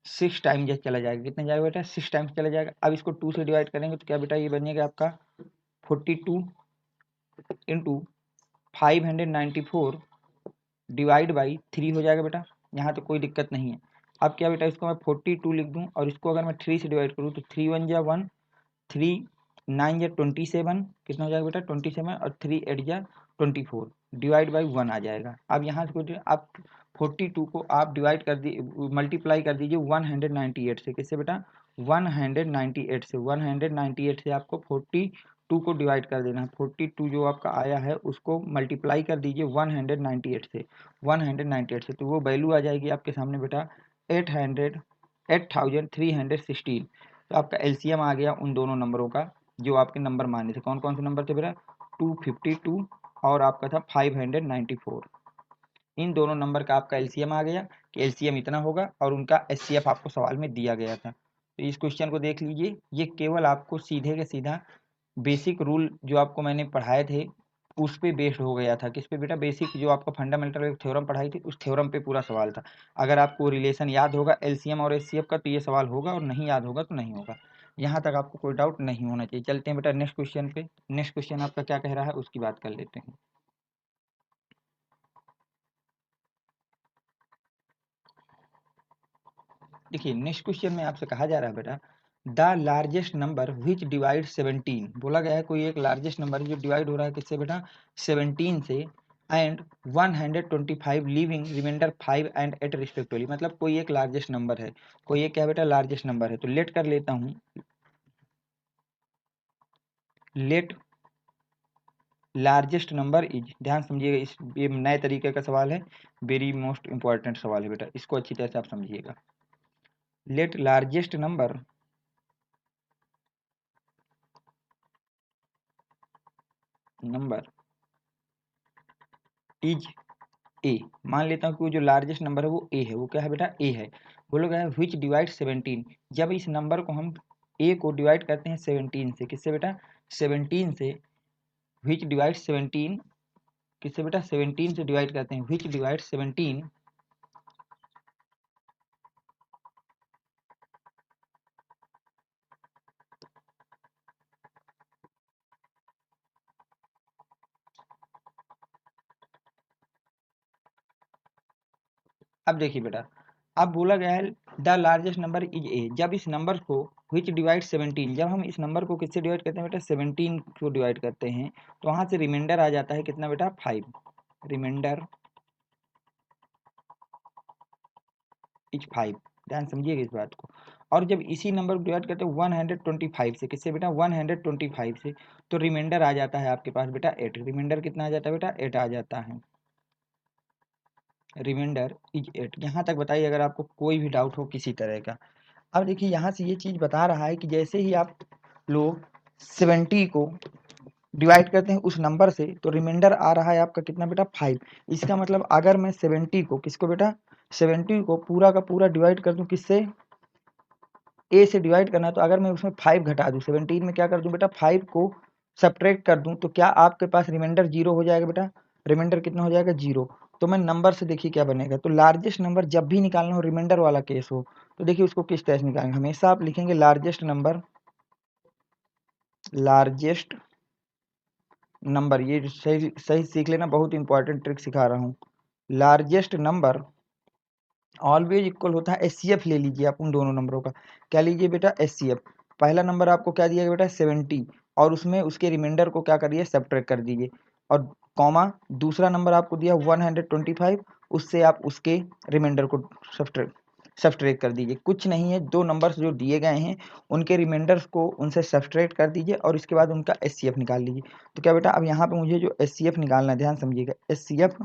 6 टाइम जब चला जाएगा, कितना जाएगा बेटा 6 टाइम्स चला जाएगा। अब इसको 2 से डिवाइड करेंगे तो क्या बेटा ये बनेगा आपका 42 इंटू 594 डिवाइड बाई 3 हो जाएगा बेटा। यहाँ तो कोई दिक्कत नहीं है। अब क्या बेटा इसको मैं 42 लिख दूँ, और इसको अगर मैं 3 से डिवाइड करूँ तो 3 1 जा 1, 3 9 या 27, कितना हो जाएगा बेटा 27, और 3 8 जा 24 डिवाइड बाई 1 आ जाएगा। अब यहाँ से आप 42 को आप डिवाइड कर दी मल्टीप्लाई कर दीजिए 198 से। किससे बेटा 198 से। 198 से आपको 42 को डिवाइड कर देना है। 42 जो आपका आया है उसको मल्टीप्लाई कर दीजिए 198 से। 198 से तो वो वैल्यू आ जाएगी आपके सामने बेटा 8316। तो आपका एलसीएम आ गया उन दोनों नंबरों का जो आपके नंबर माने थे। कौन कौन से नंबर थे बेटा 252 और आपका था 594। इन दोनों नंबर का आपका एलसीएम आ गया कि एलसीएम इतना होगा, और उनका एचसीएफ आपको सवाल में दिया गया था। तो इस क्वेश्चन को देख लीजिए, ये केवल आपको सीधे के सीधा बेसिक रूल जो आपको मैंने पढ़ाए थे उस पे बेस्ड हो गया था। किस पे बेटा बेसिक जो आपका फंडामेंटल थ्योरम पढ़ाई थी उस थ्योरम पे पूरा सवाल था। अगर आपको रिलेशन याद होगा एलसीएम और एचसीएफ का तो ये सवाल होगा, और नहीं याद होगा तो नहीं होगा। यहाँ तक आपको कोई डाउट नहीं होना चाहिए। चलते हैं बेटा नेक्स्ट क्वेश्चन पे। नेक्स्ट क्वेश्चन आपका क्या कह रहा है उसकी बात कर लेते हैं। देखिए नेक्स्ट क्वेश्चन में आपसे कहा जा रहा है बेटा the largest number which divide 17। बोला गया है कोई एक लार्जेस्ट नंबर जो डिवाइड हो रहा है किससे बेटा 17 से, and 125 leaving remainder 5 and 8 respectively. मतलब कोई एक लार्जेस्ट नंबर है, कोई एक क्या बेटा लार्जेस्ट नंबर है। तो लेट कर लेता हूँ, लेट लार्जेस्ट नंबर इज, ध्यान समझिएगा, इस ये नए तरीके का सवाल है, वेरी मोस्ट इंपॉर्टेंट सवाल है बेटा, इसको अच्छी तरह से आप समझिएगा। Let largest number is A. मान लेता हूँ कि वो जो लार्जेस्ट नंबर है वो ए है। वो क्या है बेटा ए है। बोला गया है विच डिवाइड 17। जब इस नंबर को हम ए को डिवाइड करते हैं 17 से, किससे बेटा 17 से, विच डिवाइड 17 किससे बेटा 17 से डिवाइड करते हैं, विच डिवाइड 17। अब देखिए बेटा, अब बोला गया है द लार्जेस्ट नंबर इज ए। जब इस नंबर को विच डिवाइड 17, जब हम इस नंबर को किससे डिवाइड करते हैं बेटा 17 को डिवाइड करते हैं, तो वहां से रिमाइंडर आ जाता है कितना बेटा 5। Remainder is 5। ध्यान समझिएगा इस बात को। और जब इसी नंबर को डिवाइड करते हैं 125 से, किससे बेटा 125 से, तो रिमाइंडर आ जाता है आपके पास बेटा 8। रिमाइंडर कितना आ जाता है बेटा 8 आ जाता है। Remainder is 8। यहाँ तक बताइए अगर आपको कोई भी डाउट हो किसी तरह का। अब देखिए यहाँ से ये चीज़ बता रहा है कि जैसे ही आप लोग 70 को डिवाइड करते हैं उस नंबर से, तो रिमाइंडर आ रहा है आपका कितना बेटा 5। इसका मतलब अगर मैं 70 को किसको बेटा 70 को पूरा का पूरा डिवाइड कर दूं किससे ए से डिवाइड करना है, तो अगर मैं उसमें 5 घटा दूं 17 में क्या कर दूं बेटा 5 को सब्ट्रैक्ट कर दूं, तो क्या आपके पास रिमाइंडर 0 हो जाएगा बेटा। रिमाइंडर कितना हो जाएगा 0। तो मैं नंबर से देखिए क्या बनेगा। तो लार्जेस्ट नंबर जब भी निकालना हो रिमाइंडर वाला केस हो, तो देखिए उसको किस तरह से निकालेंगे। हमेशा आप लिखेंगे लार्जेस्ट नंबर, लार्जेस्ट नंबर, ये सही सही सीख लेना, बहुत इंपॉर्टेंट ट्रिक सिखा रहा हूँ। लार्जेस्ट नंबर ऑलवेज इक्वल होता है एचसीएफ। ले लीजिए आप उन दोनों नंबरों का, क्या लीजिए बेटा एचसीएफ। पहला नंबर आपको क्या दिया बेटा 70, और उसमें उसके रिमाइंडर को क्या करिए सब्ट्रैक्ट कर दीजिए। और कॉमा दूसरा नंबर आपको दिया 125, उससे आप उसके रिमाइंडर को सब्सट्रैक्ट कर दीजिए। कुछ नहीं है, दो नंबर्स जो दिए गए हैं उनके रिमाइंडर्स को उनसे सब्सट्रैक्ट कर दीजिए और इसके बाद उनका एचसीएफ निकाल लीजिए। तो क्या बेटा, अब यहाँ पे मुझे जो एचसीएफ निकालना है, ध्यान समझिएगा, एचसीएफ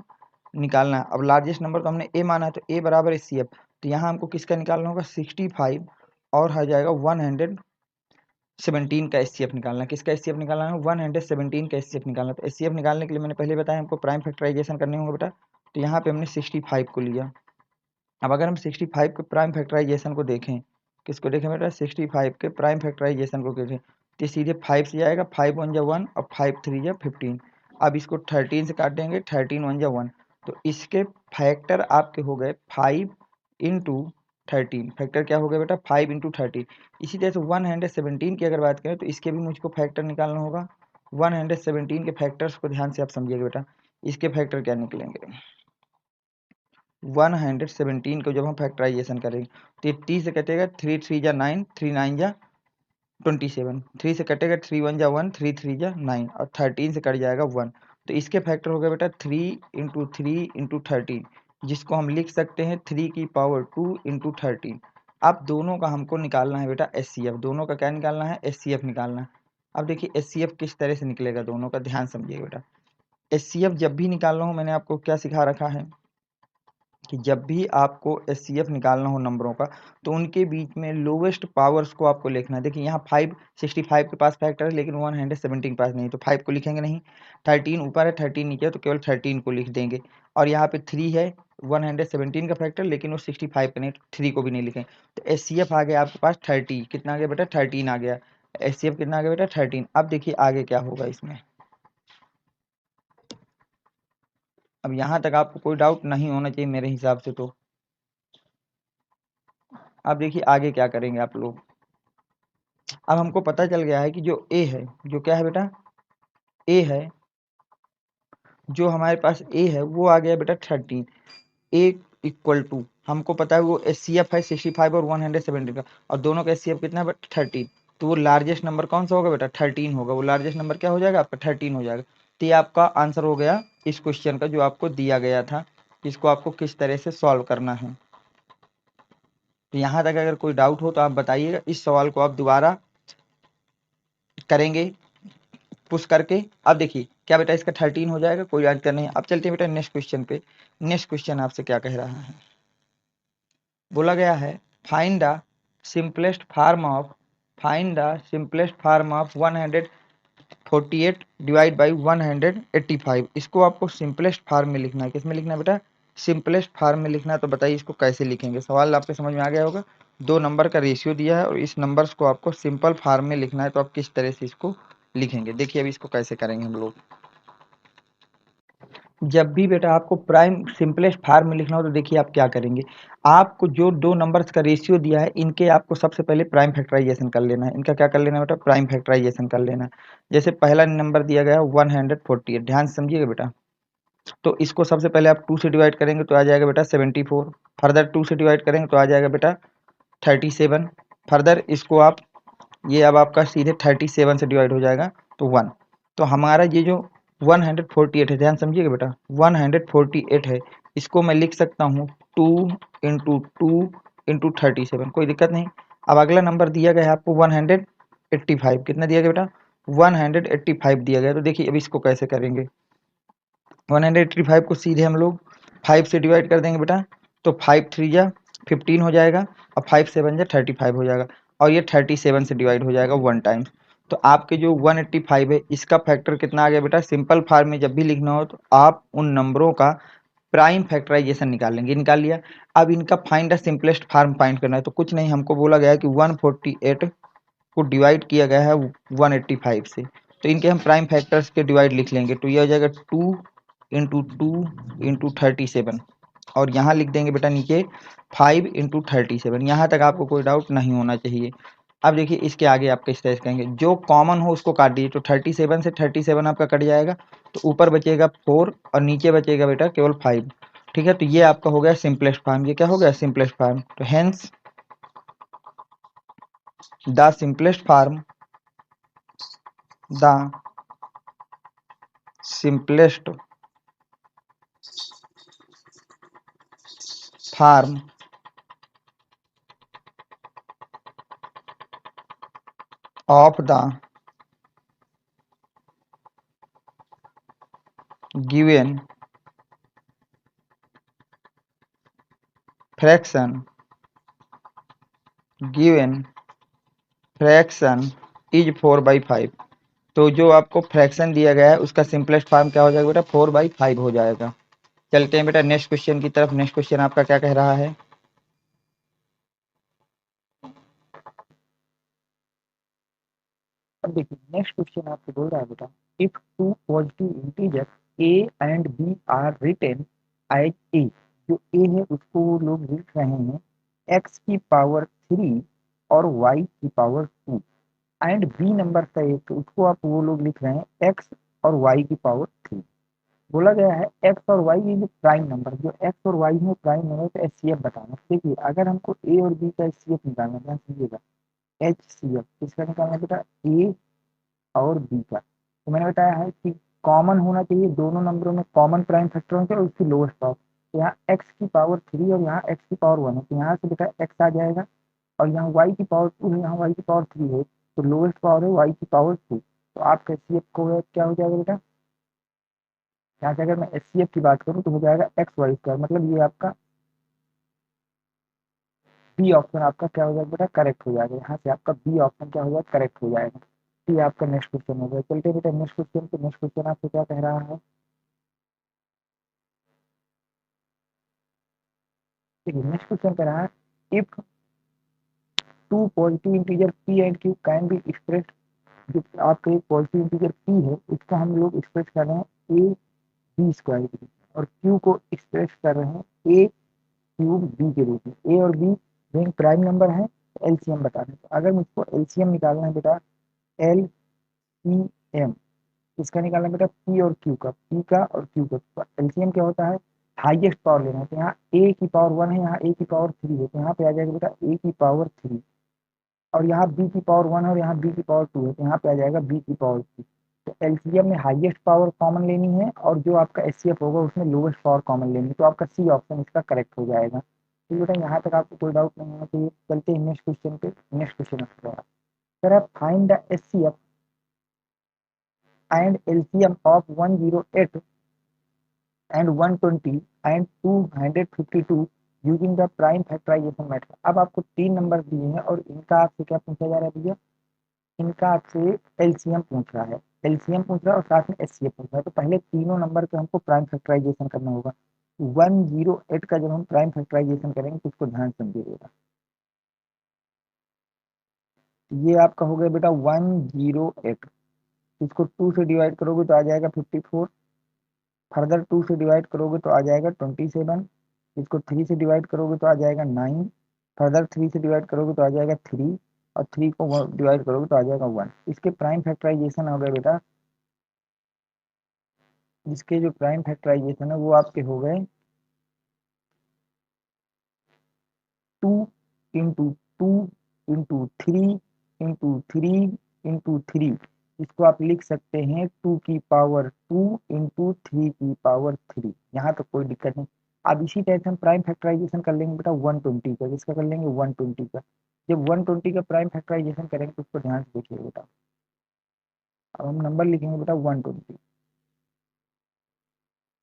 निकालना है। अब लार्जेस्ट नंबर तो हमने ए माना है, तो ए बराबर एचसीएफ, तो यहाँ हमको किसका निकालना होगा, 65 और आ जाएगा 117 का एचसीएफ निकालना है। किसका एचसीएफ निकालना है, 117 का एचसीएफ निकालना है। तो एचसीएफ निकालने के लिए मैंने पहले बताया हमको प्राइम फैक्टराइजेशन करने होंगे बेटा, तो यहाँ पे हमने 65 को लिया। अब अगर हम 65 के प्राइम फैक्टराइजेशन को देखें, किसको देखें बेटा, 65 के प्राइम फैक्टराइजेशन को देखें, तो सीधे 5 से जाएगा, 5 1 जा 1 और 5 3 जा 15। अब इसको 13 से काट देंगे, 13 1 जा 1, तो इसके फैक्टर आपके हो गए 5 इंटू 13। फैक्टर क्या हो गया बेटा, 5 इंटू 13। इसी तरह से 117 की अगर बात करें तो इसके भी मुझको फैक्टर निकालना होगा। 117 के फैक्टर्स को ध्यान से आप समझिएगा बेटा, इसके फैक्टर क्या निकलेंगे। 117 को जब हम फैक्टराइजेशन करेंगे तो ये 30 से कटेगा, 3 3 जा 9, 3 9 जा 27, 3 से कटेगा, 3 1 जा 1, 3 3 जा 9 और 13 से कट जाएगा 1। तो इसके फैक्टर हो गया बेटा 3 इंटू 13, जिसको हम लिख सकते हैं 3 की पावर 2 इंटू 13। अब दोनों का हमको निकालना है बेटा एचसीएफ, दोनों का क्या निकालना है, एचसीएफ निकालना है। अब देखिए एचसीएफ किस तरह से निकलेगा दोनों का, ध्यान समझिएगा बेटा। एचसीएफ जब भी निकालना हो, मैंने आपको क्या सिखा रखा है कि जब भी आपको एचसीएफ निकालना हो नंबरों का, तो उनके बीच में लोवेस्ट पावर्स को आपको लिखना है। देखिए यहाँ 65 के पास फैक्टर है लेकिन 117 के पास नहीं, तो 5 को लिखेंगे नहीं। 13 ऊपर है, 13 नीचे है, तो केवल 13 को लिख देंगे। और यहाँ पे 3 है, 117 का फैक्टर, लेकिन वो 65 का नहीं, 3 को भी नहीं लिखेंगे। तो एचसीएफ आ गया आपके पास 30। कितना आ गया बेटा, 13 आ गया। एचसीएफ कितना आ गया बेटा, 13। अब देखिए आगे क्या होगा इसमें। अब यहाँ तक आपको कोई डाउट नहीं होना चाहिए मेरे हिसाब से। तो अब देखिए आगे क्या करेंगे आप लोग। अब हमको पता चल गया है कि जो ए है, जो क्या है बेटा, ए है, जो हमारे पास ए है वो आ गया बेटा 13। ए इक्वल टू हमको पता है वो एचसीएफ है 65 और 117 का, और दोनों का एचसीएफ कितना है बेटा, 13। तो वो लार्जेस्ट नंबर कौन सा होगा बेटा, 13 होगा। वो लार्जेस्ट नंबर क्या हो जाएगा आपका, 13 हो जाएगा। तो ये आपका आंसर हो गया इस क्वेश्चन का जो आपको दिया गया था, इसको आपको किस तरह से सॉल्व करना है। तो यहाँ तक अगर कोई डाउट हो तो आप बताइएगा। इस सवाल को आप दोबारा करेंगे पुश करके। अब देखिए क्या बेटा, इसका 13 हो जाएगा, कोई आंसर नहीं। अब चलते हैं बेटा नेक्स्ट क्वेश्चन पे। नेक्स्ट क्वेश्चन आपसे क्या कह रहा है, बोला गया है find the simplest form of 148 divide by 185। इसको आपको सिंपलेस्ट फार्म में लिखना है। किस में लिखना है बेटा, सिंपलेस्ट फार्म में लिखना है। तो बताइए इसको कैसे लिखेंगे। सवाल आपके समझ में आ गया होगा। दो नंबर का रेशियो दिया है और इस नंबर्स को आपको सिंपल फार्म में लिखना है। तो आप किस तरह से इसको लिखेंगे, देखिए अभी इसको कैसे करेंगे हम लोग। जब भी बेटा आपको प्राइम सिंपलेस्ट फार्म में लिखना हो तो देखिए आप क्या करेंगे। आपको जो दो नंबर्स का रेशियो दिया है इनके आपको सबसे पहले प्राइम फैक्टराइजेशन कर लेना है। इनका क्या कर लेना है बेटा, प्राइम फैक्टराइजेशन कर लेना है। जैसे पहला नंबर दिया गया है 148, ध्यान से समझिएगा बेटा। तो इसको सबसे पहले आप 2 से डिवाइड करेंगे तो आ जाएगा बेटा 74। फर्दर 2 से डिवाइड करेंगे तो आ जाएगा बेटा 37। फर्दर इसको आप, ये अब आपका सीधे 37 से डिवाइड हो जाएगा तो 1। तो हमारा ये जो 148 है, ध्यान समझिएगा बेटा, 148 है, इसको मैं लिख सकता हूँ 2 इंटू 37, कोई दिक्कत नहीं। अब अगला नंबर दिया गया है आपको 185। कितना दिया गया बेटा, 185 दिया गया। तो देखिए अब इसको कैसे करेंगे। 185 को सीधे हम लोग 5 से डिवाइड कर देंगे बेटा, तो 5 3 जा 15 हो जाएगा और 5 7 जा 35 हो जाएगा, और ये 37 से डिवाइड हो जाएगा 1 टाइम। तो आपके जो 185 है इसका फैक्टर कितना आ गया बेटा। सिंपल फार्म में जब भी लिखना हो तो आप उन नंबरों का प्राइम फैक्टराइजेशन निकाल लेंगे। निकाल लिया। अब इनका find the simplest form find करना है। तो कुछ नहीं, हमको बोला गया है कि 148 को डिवाइड किया गया है 185 से, तो इनके हम प्राइम फैक्टर्स के डिवाइड लिख लेंगे। तो ये हो जाएगा 2 इंटू 37, और यहाँ लिख देंगे बेटा नीचे 5 इंटू 37। यहाँ तक आपको कोई डाउट नहीं होना चाहिए। अब देखिए इसके आगे आप किस तरह से कहेंगे, जो कॉमन हो उसको काट दीजिए। तो 37 से 37 आपका कट जाएगा, तो ऊपर बचेगा 4 और नीचे बचेगा बेटा केवल 5। ठीक है, तो ये आपका हो गया सिंपलेस्ट फार्म। ये क्या हो गया, सिंपलेस्ट फार्म। तो hence the simplest form, the simplest form of the given fraction is 4/5। तो जो आपको फ्रैक्शन दिया गया है उसका सिंपलेस्ट फॉर्म क्या हो जाएगा बेटा, 4/5 हो जाएगा। चलते हैं बेटा नेक्स्ट क्वेश्चन की तरफ। नेक्स्ट क्वेश्चन आपका क्या कह रहा है। अब देखिए नेक्स्ट क्वेश्चन आपसे बोल रहा है बेटा, if two positive integer a and b are written as a, जो a है उसको वो लोग लिख रहे हैं x की पावर 3 और y की पावर 2, एंड b नंबर का एक उसको आप वो लोग लिख रहे हैं x और y की पावर 3। बोला गया है x और y ये जो प्राइम नंबर, जो x और y है प्राइम नंबर का एचसीएफ बताना। देखिए अगर हमको a और b का एचसीएफ निकालना है, ध्यान समझिएगा, एचसीएफ किसका निकालना है बेटा, a और बी का। तो मैंने बताया है कि कॉमन होना चाहिए दोनों नंबरों में, कॉमन प्राइम फैक्टर होना चाहिए और उसकी लोएस्ट पावर। तो यहाँ एक्स की पावर 3 और यहाँ एक्स की पावर 1 है, तो यहाँ से बेटा एक्स आ जाएगा, और यहाँ वाई की पावर 2 है, यहाँ वाई की पावर 3 है, तो लोएस्ट पावर है वाई की पावर 2। तो आप एच सी एफ को क्या हो जाएगा बेटा, यहाँ से अगर मैं एच सी एफ की बात करूँ तो हो जाएगा एक्स वाई स्क्वायर, मतलब ये आपका बी ऑप्शन आपका क्या हो जाएगा बेटा, करेक्ट हो जाएगा। यहाँ से आपका बी ऑप्शन क्या हो जाएगा, करेक्ट हो जाएगा। तो ये आपका नेक्स्ट क्वेश्चन हो गया। चलते बेटा नेक्स्ट क्वेश्चन पे। नेक्स्ट क्वेश्चन आपसे क्या कह रहा है, देखिए नेक्स्ट क्वेश्चन कह रहा है, if two positive integer p and q can be express, जो आपका एक पॉजिटिव इंटीजर p है उसको हम लोग एक्सप्रेस कर रहे हैं a b स्क्वायर के रूप में, और q को एक्सप्रेस कर रहे हैं a क्यूब b के रूप में। a और b रिंग प्राइम नंबर है, एलसीएम बता रहे हैं। तो अगर मुझको एलसीएम निकालना है बेटा, एल सी एम, इसका निकालना है बेटा p और q का, p का और q का। एलसीएम क्या होता है, हाईएस्ट पावर लेना है। तो यहाँ a की पावर 1 है, यहाँ a की पावर 3 है, तो यहाँ पे आ जाएगा बेटा a की पावर 3, और यहाँ b की पावर 1 है और यहाँ b की पावर 2 है, तो यहाँ पे आ जाएगा b की पावर 3। तो एलसीएम में हाईएस्ट पावर कॉमन लेनी है, और जो आपका एचसीएफ होगा उसमें लोवेस्ट पावर कॉमन लेनी है, तो आपका सी ऑप्शन इसका करेक्ट हो जाएगा। तो बेटा यहाँ तक आपको कोई डाउट नहीं होना चाहिए। चलते हैं नेक्स्ट क्वेश्चन पे। नेक्स्ट क्वेश्चन आपका सर, आप find the HCF and LCM of 108 and 120 and 252 using the prime factorization method. अब आपको तीन नंबर दिए हैं और इनका आपसे क्या पूछा जा रहा है भैया, इनका आपसे एलसीएम पूछ रहा है, एलसीएम पूछ रहा है और साथ में एचसीएफ पूछ रहा है। तो पहले तीनों नंबर पे हमको प्राइम फैक्टराइजेशन करना होगा। 108 का जब हम प्राइम फैक्टराइजेशन करेंगे तो उसको ध्यान से समझिएगा। ये आपका हो गया बेटा 108, इसको 2 से डिवाइड करोगे तो आ जाएगा 54, फर्दर 2 से डिवाइड करोगे तो आ जाएगा 27, इसको 3 से डिवाइड करोगे तो आ जाएगा 9, फर्दर 3 से डिवाइड करोगे तो आ जाएगा 3, और 3 को डिवाइड करोगे तो आ जाएगा 1। इसके प्राइम फैक्टराइजेशन हो गए बेटा, जिसके जो प्राइम फैक्टराइजेशन है वो आपके हो गए 2 इंटू 2 इंटू 3 इसको आप लिख सकते हैं 2 की पावर 2 इंटू 3 की पावर 3। यहाँ तो कोई दिक्कत नहीं। अब इसी टाइप से हम प्राइम फैक्टराइजेशन कर लेंगे बेटा 120 का। किसका कर लेंगे, 120 का। जब 120 का प्राइम फैक्टराइजेशन करेंगे तो उसको ध्यान से देखिए बेटा। अब हम नंबर लिखेंगे बेटा 120।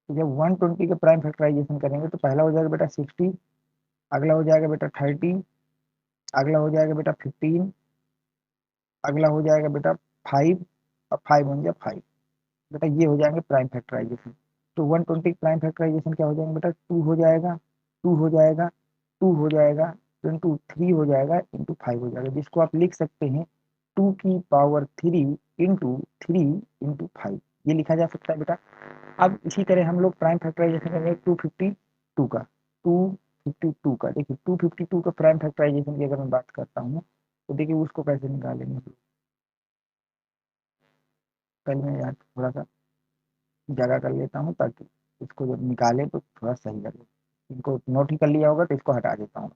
तो जब 120 का प्राइम फैक्टराइजेशन करेंगे तो पहला हो जाएगा बेटा 60, अगला हो जाएगा बेटा 30, अगला हो जाएगा बेटा 15, अगला हो जाएगा बेटा 5, और 5 बन गया 5। बेटा ये हो जाएंगे प्राइम फैक्टराइजेशन। तो 120 प्राइम फैक्टराइजेशन क्या हो जाएंगे बेटा, 2 हो जाएगा, 2 हो जाएगा, 2 हो जाएगा, इंटू 3 हो जाएगा, इंटू 5 हो जाएगा, जिसको आप लिख सकते हैं 2 की पावर 3 इंटू 3 इंटू 5, ये लिखा जा सकता है बेटा। अब इसी तरह हम लोग प्राइम फैक्टराइजेशन करेंगे 252 का, 252 का। देखिए 252 का प्राइम फैक्टराइजेशन की अगर मैं बात करता हूँ तो देखिए उसको कैसे निकालेंगे। पहले मैं यहाँ थोड़ा सा जगह कर लेता हूँ ताकि इसको जब निकाले तो थोड़ा सही लगे। इनको नोट ही कर लिया होगा तो इसको हटा देता हूँ।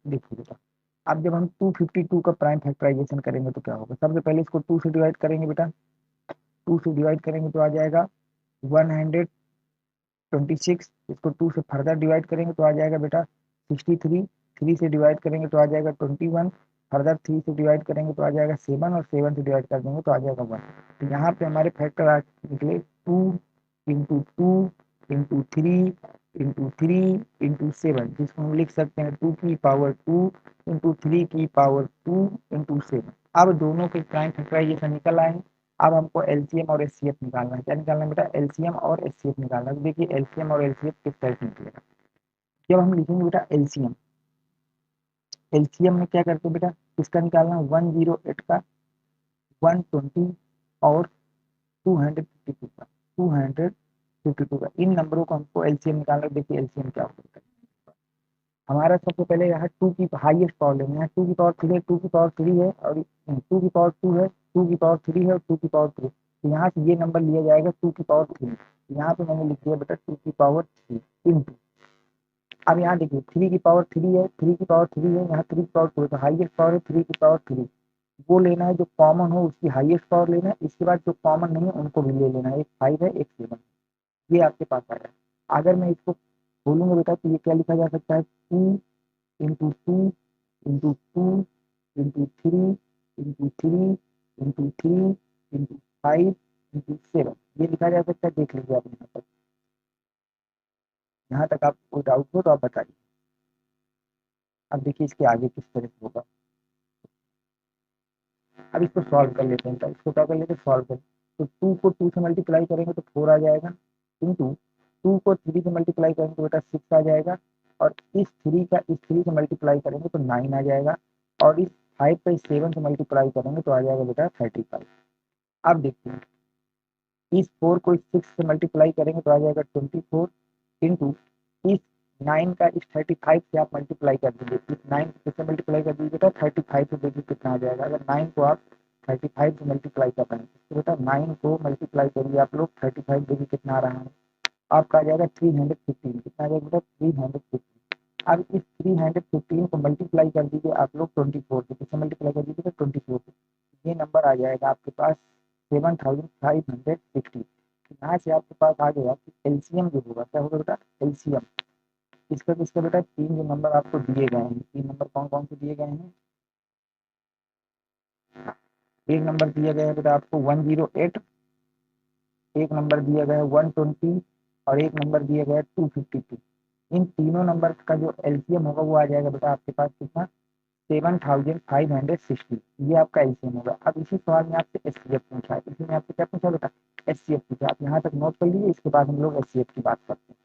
देखिए बेटा, अब जब हम 252 का प्राइम फैक्टराइजेशन करेंगे तो क्या होगा, सबसे पहले इसको 2 से डिवाइड करेंगे बेटा, 2 से डिवाइड करेंगे तो आ जाएगा 126, इसको 2 से फर्दर डिवाइड करेंगे तो आ जाएगा बेटा 63, 3 से डिवाइड करेंगे तो आ जाएगा 21, फर्दर 3 से डिवाइड करेंगे तो आ जाएगा 7 और 7 से डिवाइड कर देंगे तो आ जाएगा 1। तो यहाँ पे हमारे फैक्टर आ निकले 2 इंटू 3 जिसको हम लिख सकते हैं 2 की पावर 2 इंटू 3 की पावर 2 इंटू 7। अब दोनों के प्राइम फैक्टराइजेशन निकल आए हैं। अब हमको एलसीएम और एचसीएफ निकालना है। क्या निकालना है बेटा, एलसीएम और एचसीएफ निकालना है। तो देखिए एलसीएम और एचसीएफ किस तरह से निकलेगा, जब हम लिखेंगे बेटा एलसीएम, एलसीएम में क्या करते हैं बेटा, किसका निकालना है, 108 का, 120 और 252 का, 252 का, इन नंबरों को हमको एलसीएम निकालना है। देखिए एलसीएम क्या होता है, हमारा सबसे पहले यहाँ 2 की हाईएस्ट पावर लेंगे, यहाँ 2 की पावर 3 है, 2 की पावर 3 है और 2 की पावर 2 है, 2 की पावर 3 है और 2 की पावर 3। तो यहाँ से ये नंबर लिया जाएगा 2 की पावर 3। यहाँ पे मैंने लिख दिया बेटा 2 की पावर 3 इंटू, अब यहाँ देखिए 3 की पावर 3 है, 3 की पावर 3 है, यहाँ 3 की पावर 2 है, तो हाईएस्ट पावर है 3 की पावर 3, वो लेना है जो कॉमन हो उसकी हाईएस्ट पावर लेना है। इसके बाद जो कॉमन नहीं है उनको भी ले लेना है, एक 5 है एक 7, ये आपके पास आ जाए। अगर मैं इसको बोलूंगा बेटा तो ये क्या लिखा जा सकता है, 2 into 2 into 2 into 3 into 3 into 5 into 7, ये लिखा जा सकता है। देख लीजिए आप यहाँ तक, यहाँ तक आपको कोई डाउट हो तो आप बताइए। अब देखिए इसके आगे किस तरह से होगा, अब इसको सॉल्व कर लेते हैं। तो इसको क्या कर लेते हैं, सॉल्व कर, तो 2 को 2 से मल्टीप्लाई करेंगे तो 4 आ जाएगा, इंटू 2 को 3 से मल्टीप्लाई करेंगे तो बेटा 6 आ जाएगा, और इस 3 का इस 3 से मल्टीप्लाई करेंगे तो 9 आ जाएगा, और इस 5 का इस 7 से मल्टीप्लाई करेंगे तो आ जाएगा बेटा 35। अब देखते हैं, इस 4 को इस 6 से मल्टीप्लाई करेंगे तो आ जाएगा 24, इंटू इस 9 का इस 35 से आप मल्टीप्लाई कर दीजिए, इस 9 को किससे मल्टीप्लाई कर दीजिए बेटा 35 से, देखिए कितना आ जाएगा। अगर 9 को आप 35 से मल्टीप्लाई कर रहे हैं तो बेटा 9 को मल्टीप्लाई करिए आप लोग 35, देखिए कितना आ रहा है, आपका आ जाएगा 315, कितना आ जाएगा बेटा 315। अब इस 315 को मल्टीप्लाई कर दीजिए आप लोग 24 से, किससे मल्टीप्लाई कर दीजिए 24 से, ये नंबर आ जाएगा आपके पास 7560। यहाँ से आपके पास आ गया कि एलसीएम जो होगा क्या होगा बेटा, एलसीएम इसका बेटा 3 जो नंबर आपको दिए गए हैं, 3 नंबर कौन कौन से दिए गए हैं, एक नंबर दिया गया है बेटा आपको 108, एक नंबर दिया गया है 120 और एक नंबर दिया गया है 252। इन तीनों नंबर का जो एलसीएम होगा वो आ जाएगा बेटा आपके पास कितना, 7560, ये आपका एलसीएम होगा। अब इसी सवाल में आपसे एचसीएफ पूछा है, इसी में आपसे क्या पूछा बेटा, एचसीएफ पूछा। आप यहाँ तक नोट कर लीजिए, इसके बाद हम लोग एचसीएफ की बात करते हैं।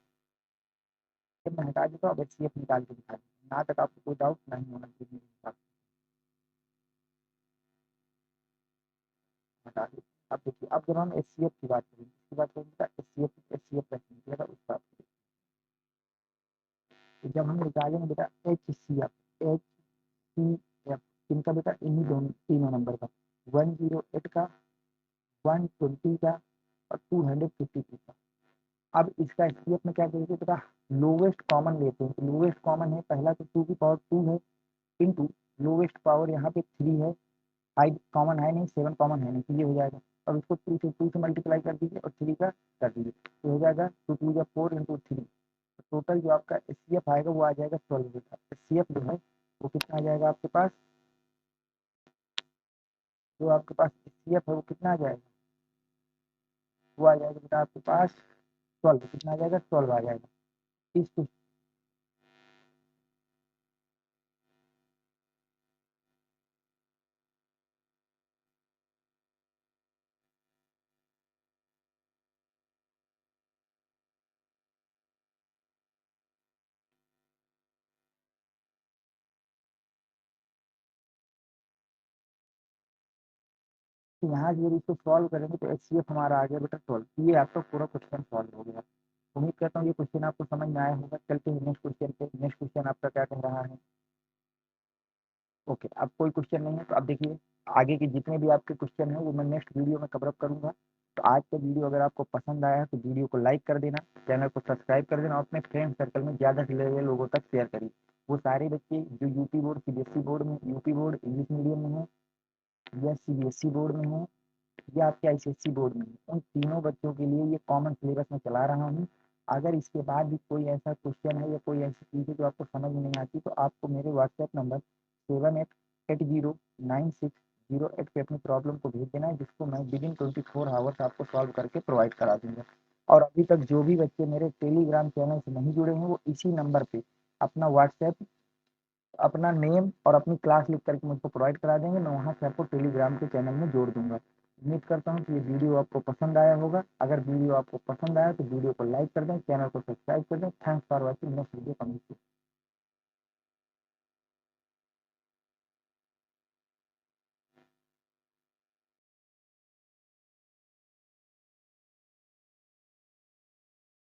जब मैं हटा देता हूँ अब एचसीएफ निकाल के दिखा दें, यहाँ तक आपको कोई डाउट नहीं होना चाहिए मेरे हिसाब से। हटा दें, अब देखिए, अब जब हम एचसीएफ की बात करेंगे, इसकी बात करेंगे एचसीएफ, एचसीएफ कैसे निकलेगा उस बात को। तो जब हम निकालेंगे बेटा एचसीएफ, एचसीएफ इनका बेटा इन्हीं दोनों तीनों नंबर का, 108 का, 120 का और 252 का। अब इसका एचसीएफ में क्या करेंगे बेटा, लोवेस्ट कॉमन लेते हैं। तो लोवेस्ट कॉमन है पहला, तो 2 की पावर 2 है, इंटू लोवेस्ट पावर यहाँ पे 3 है, 5 कॉमन है नहीं, 7 कॉमन है नहीं, तो ये हो जाएगा। और उसको 2 से मल्टीप्लाई कर दीजिए और 3 का कर दीजिए, तो हो जाएगा 2 2 या 4 इंटू 3। टोटल जो आपका एचसीएफ आएगा वो आ जाएगा 12 बेटा। एचसीएफ जो है वो कितना आ जाएगा आपके पास, जो आपके पास एचसीएफ है वो कितना आ जाएगा, वो आ जाएगा बेटा आपके पास 12, कितना आ जाएगा 12 आ जाएगा। इस तो यहाँ जब इसको सॉल्व करेंगे तो एचसीएफ हमारा आ गया बेटा 12। ये आपका पूरा क्वेश्चन सॉल्व हो गया। उम्मीद करता हूँ ये क्वेश्चन आपको समझ में आया होगा। चलते हैं नेक्स्ट क्वेश्चन पे। नेक्स्ट क्वेश्चन आपका क्या कह रहा है, ओके, अब कोई क्वेश्चन नहीं है तो अब देखिए आगे के जितने भी आपके क्वेश्चन हैं वो मैं नेक्स्ट वीडियो में कवर अप करूंगा। तो आज का वीडियो अगर आपको पसंद आया है तो वीडियो को लाइक कर देना, चैनल को सब्सक्राइब कर देना और अपने फ्रेंड सर्कल में ज़्यादा से ज़्यादा लोगों तक शेयर करिए। वो सारे बच्चे जो यूपी बोर्ड, सीबीएसई बोर्ड में, यूपी बोर्ड इंग्लिश मीडियम में है या सीबीएसई बोर्ड में है या आपके आईसीएसई बोर्ड में, उन तीनों बच्चों के लिए ये कॉमन सिलेबस में चला रहा हूँ। अगर इसके बाद भी कोई ऐसा क्वेश्चन है या कोई ऐसी चीज़ है जो आपको समझ में नहीं आती तो आपको मेरे व्हाट्सएप नंबर 78809608 पे अपनी प्रॉब्लम को भेज देना है, जिसको मैं विदिन 24 आवर्स आपको सॉल्व करके प्रोवाइड करा दूंगा। और अभी तक जो भी बच्चे मेरे टेलीग्राम चैनल से नहीं जुड़े हैं वो इसी नंबर पे अपना व्हाट्सएप, अपना नेम और अपनी क्लास लिख करके मुझको प्रोवाइड करा देंगे, मैं वहाँ से आपको टेलीग्राम के चैनल में जोड़ दूंगा। उम्मीद करता हूँ कि ये वीडियो आपको पसंद आया होगा। अगर वीडियो आपको पसंद आया तो वीडियो को लाइक कर दें, चैनल को सब्सक्राइब कर दें। Thanks for watching, next video coming.